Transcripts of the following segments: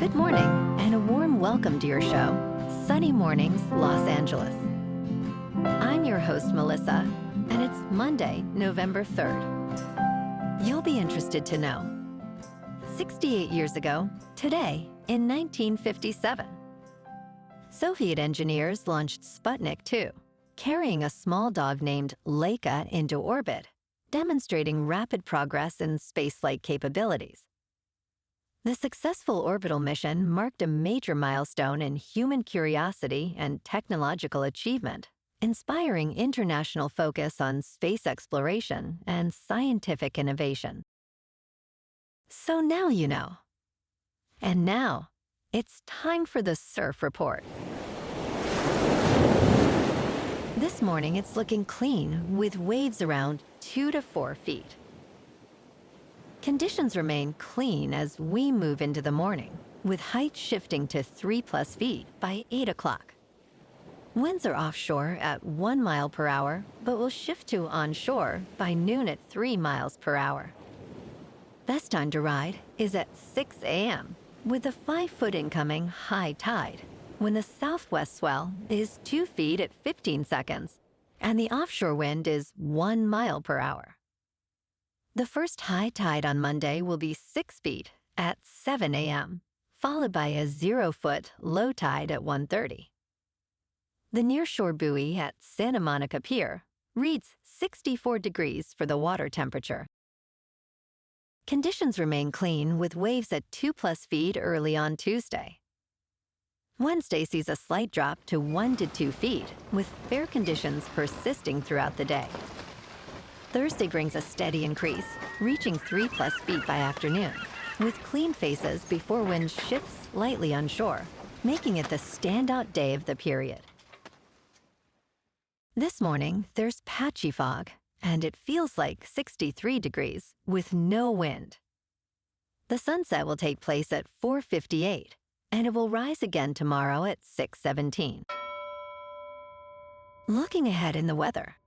Good morning, and a warm welcome to your show, Sunny Mornings, Los Angeles. I'm your host, Melissa, and it's Monday, November 3rd. You'll be interested to know. 68 years ago, today, in 1957, Soviet engineers launched Sputnik 2, carrying a small dog named Laika into orbit, demonstrating rapid progress in spaceflight capabilities. The successful orbital mission marked a major milestone in human curiosity and technological achievement, inspiring international focus on space exploration and scientific innovation. So now you know. And now, it's time for the Surf Report. This morning, it's looking clean, with waves around 2 to 4 feet. Conditions remain clean as we move into the morning, with height shifting to 3+ feet by 8 o'clock. Winds are offshore at 1 mile per hour, but will shift to onshore by noon at 3 miles per hour. Best time to ride is at 6 a.m., with a 5-foot incoming high tide, when the southwest swell is 2 feet at 15 seconds, and the offshore wind is 1 mile per hour. The first high tide on Monday will be 6 feet at 7 a.m., followed by a 0-foot low tide at 1:30. The nearshore buoy at Santa Monica Pier reads 64 degrees for the water temperature. Conditions remain clean, with waves at 2+ feet early on Tuesday. Wednesday sees a slight drop to 1 to 2 feet, with fair conditions persisting throughout the day. Thursday brings a steady increase, reaching 3+ feet by afternoon, with clean faces before wind shifts slightly onshore, making it the standout day of the period. This morning, there's patchy fog, and it feels like 63 degrees with no wind. The sunset will take place at 4:58, and it will rise again tomorrow at 6:17. Looking ahead in the weather.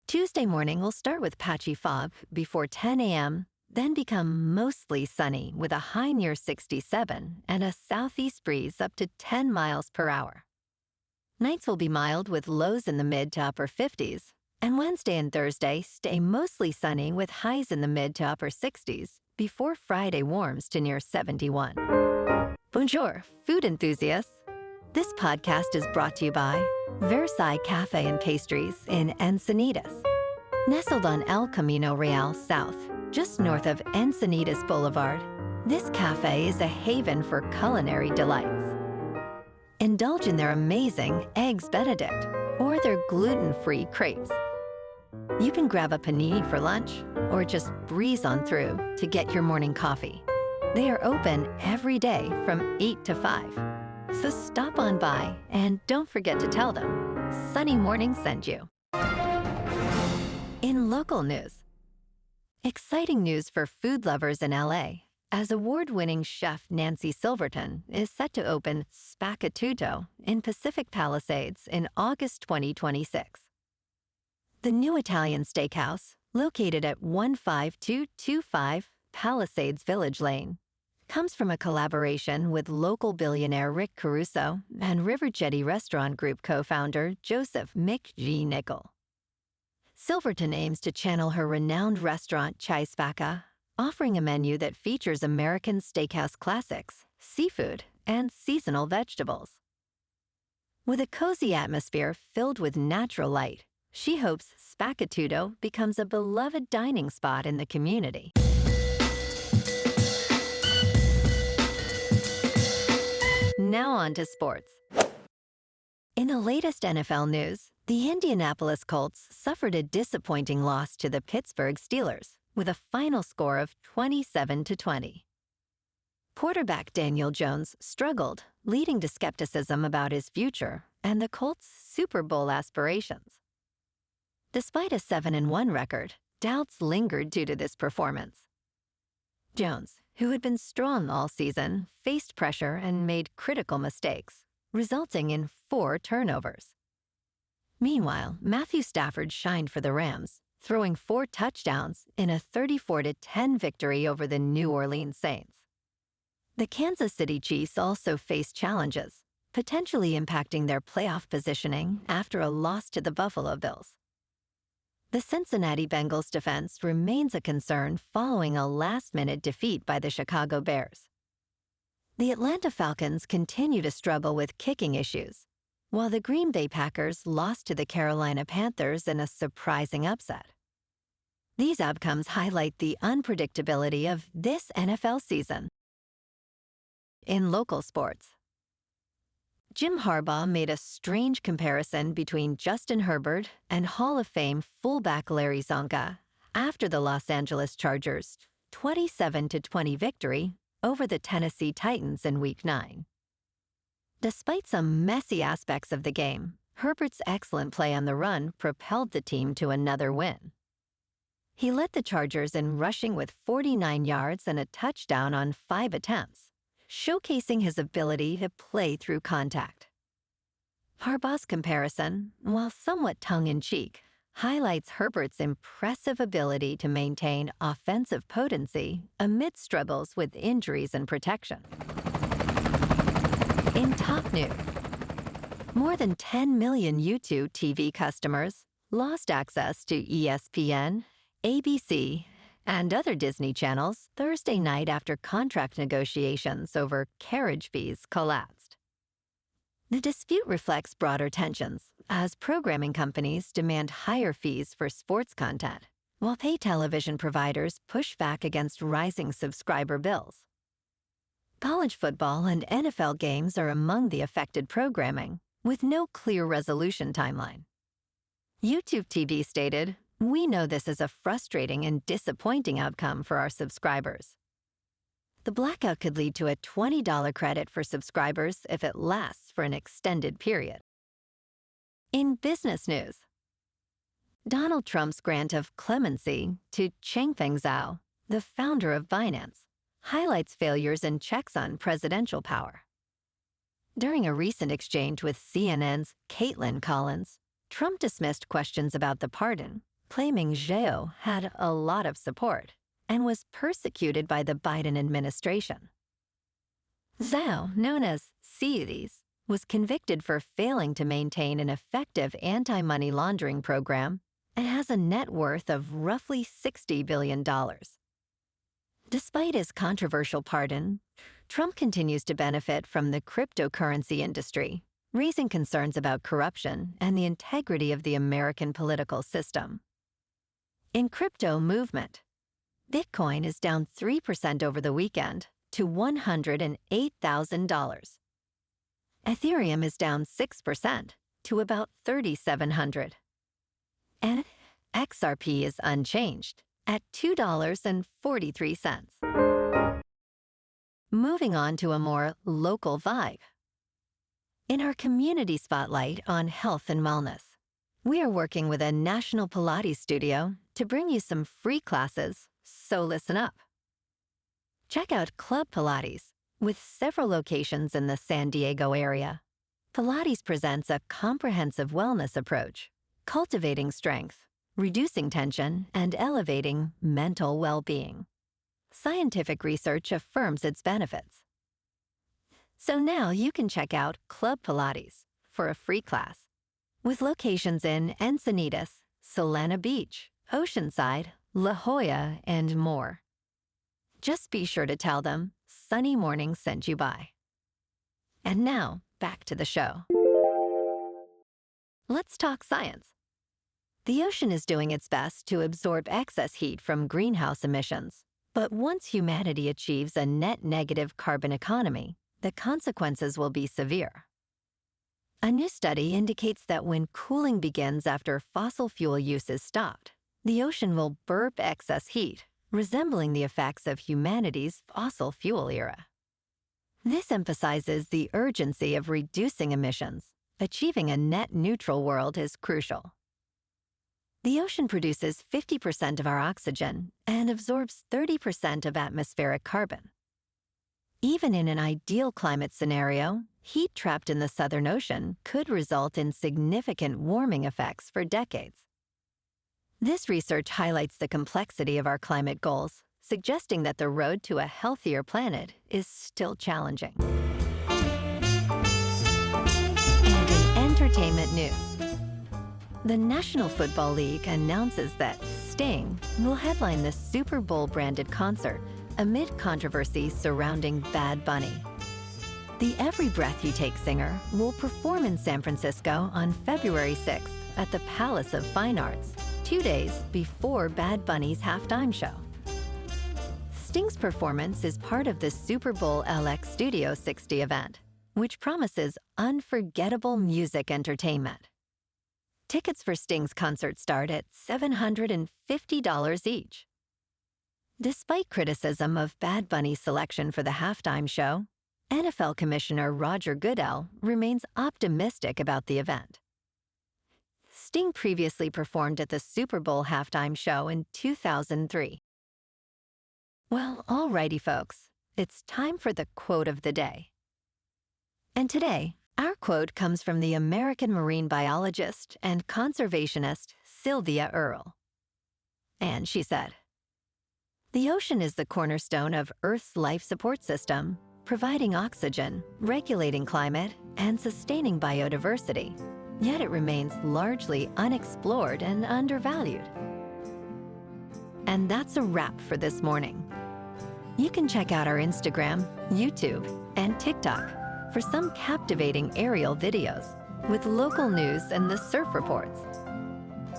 Tuesday morning will start with patchy fog before 10 a.m., then become mostly sunny with a high near 67 and a southeast breeze up to 10 miles per hour. Nights will be mild with lows in the mid to upper 50s, and Wednesday and Thursday stay mostly sunny with highs in the mid to upper 60s before Friday warms to near 71. Bonjour, food enthusiasts. This podcast is brought to you by Versailles Cafe and Pastries in Encinitas. Nestled on El Camino Real South, just north of Encinitas Boulevard, this cafe is a haven for culinary delights. Indulge in their amazing Eggs Benedict or their gluten-free crepes. You can grab a panini for lunch or just breeze on through to get your morning coffee. They are open every day from 8 to 5. So stop on by and don't forget to tell them Sunny Morning sent you. In local news, exciting news for food lovers in LA, as award-winning chef Nancy Silverton is set to open Spaccato in Pacific Palisades in August 2026. The new Italian steakhouse, located at 15225 Palisades Village Lane, comes from a collaboration with local billionaire Rick Caruso and River Jetty Restaurant Group co-founder Joseph Mick G. Nickel. Silverton aims to channel her renowned restaurant Chai Spacca, offering a menu that features American steakhouse classics, seafood, and seasonal vegetables. With a cozy atmosphere filled with natural light, she hopes Spaccato becomes a beloved dining spot in the community. Now on to sports. In the latest NFL news, the Indianapolis Colts suffered a disappointing loss to the Pittsburgh Steelers with a final score of 27-20. Quarterback Daniel Jones struggled, leading to skepticism about his future and the Colts' Super Bowl aspirations. Despite a 7-1 record, doubts lingered due to this performance. Jones, who had been strong all season, faced pressure and made critical mistakes, resulting in 4 turnovers. Meanwhile, Matthew Stafford shined for the Rams, throwing 4 touchdowns in a 34-10 victory over the New Orleans Saints. The Kansas City Chiefs also face challenges, potentially impacting their playoff positioning after a loss to the Buffalo Bills. The Cincinnati Bengals defense remains a concern following a last-minute defeat by the Chicago Bears. The Atlanta Falcons continue to struggle with kicking issues, while the Green Bay Packers lost to the Carolina Panthers in a surprising upset. These outcomes highlight the unpredictability of this NFL season. In local sports, Jim Harbaugh made a strange comparison between Justin Herbert and Hall of Fame fullback Larry Zonka after the Los Angeles Chargers' 27-20 victory over the Tennessee Titans in Week 9. Despite some messy aspects of the game, Herbert's excellent play on the run propelled the team to another win. He led the Chargers in rushing with 49 yards and a touchdown on 5 attempts, showcasing his ability to play through contact. Harbaugh's comparison, while somewhat tongue-in-cheek, highlights Herbert's impressive ability to maintain offensive potency amid struggles with injuries and protection. In top news, more than 10 million YouTube TV customers lost access to ESPN, ABC, and other Disney channels Thursday night after contract negotiations over carriage fees collapsed. The dispute reflects broader tensions as programming companies demand higher fees for sports content, while pay television providers push back against rising subscriber bills. College football and NFL games are among the affected programming, with no clear resolution timeline. YouTube TV stated, "We know this is a frustrating and disappointing outcome for our subscribers." The blackout could lead to a $20 credit for subscribers if it lasts for an extended period. In business news, Donald Trump's grant of clemency to Changpeng Zhao, the founder of Binance, highlights failures in checks on presidential power. During a recent exchange with CNN's Caitlin Collins, Trump dismissed questions about the pardon, claiming Zhao had a lot of support and was persecuted by the Biden administration. Zhao, known as Caitlin, was convicted for failing to maintain an effective anti-money laundering program and has a net worth of roughly $60 billion. Despite his controversial pardon, Trump continues to benefit from the cryptocurrency industry, raising concerns about corruption and the integrity of the American political system. In crypto movement, Bitcoin is down 3% over the weekend to $108,000. Ethereum is down 6% to about $3,700. And XRP is unchanged at $2.43. Moving on to a more local vibe. In our community spotlight on health and wellness, we are working with a national Pilates studio to bring you some free classes, so listen up. Check out Club Pilates, with several locations in the San Diego area. Pilates presents a comprehensive wellness approach, cultivating strength, reducing tension, and elevating mental well-being. Scientific research affirms its benefits. So now you can check out Club Pilates for a free class, with locations in Encinitas, Solana Beach, Oceanside, La Jolla, and more. Just be sure to tell them Sunny Morning sent you by. And now, back to the show. Let's talk science. The ocean is doing its best to absorb excess heat from greenhouse emissions. But once humanity achieves a net negative carbon economy, the consequences will be severe. A new study indicates that when cooling begins after fossil fuel use is stopped, the ocean will burp excess heat, resembling the effects of humanity's fossil fuel era. This emphasizes the urgency of reducing emissions. Achieving a net neutral world is crucial. The ocean produces 50% of our oxygen and absorbs 30% of atmospheric carbon. Even in an ideal climate scenario, heat trapped in the Southern Ocean could result in significant warming effects for decades. This research highlights the complexity of our climate goals, suggesting that the road to a healthier planet is still challenging. And in entertainment news, the National Football League announces that Sting will headline the Super Bowl-branded concert amid controversy surrounding Bad Bunny. The Every Breath You Take singer will perform in San Francisco on February 6th at the Palace of Fine Arts, 2 days before Bad Bunny's halftime show. Sting's performance is part of the Super Bowl LX Studio 60 event, which promises unforgettable music entertainment. Tickets for Sting's concert start at $750 each. Despite criticism of Bad Bunny's selection for the halftime show, NFL Commissioner Roger Goodell remains optimistic about the event. Sting previously performed at the Super Bowl halftime show in 2003. Well, alrighty folks, it's time for the quote of the day. And today, our quote comes from the American marine biologist and conservationist Sylvia Earle. And she said, "The ocean is the cornerstone of Earth's life support system, providing oxygen, regulating climate, and sustaining biodiversity, yet it remains largely unexplored and undervalued." And that's a wrap for this morning. You can check out our Instagram, YouTube, and TikTok for some captivating aerial videos with local news and the surf reports.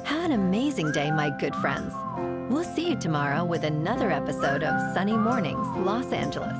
Have an amazing day, my good friends. We'll see you tomorrow with another episode of Sunny Mornings, Los Angeles.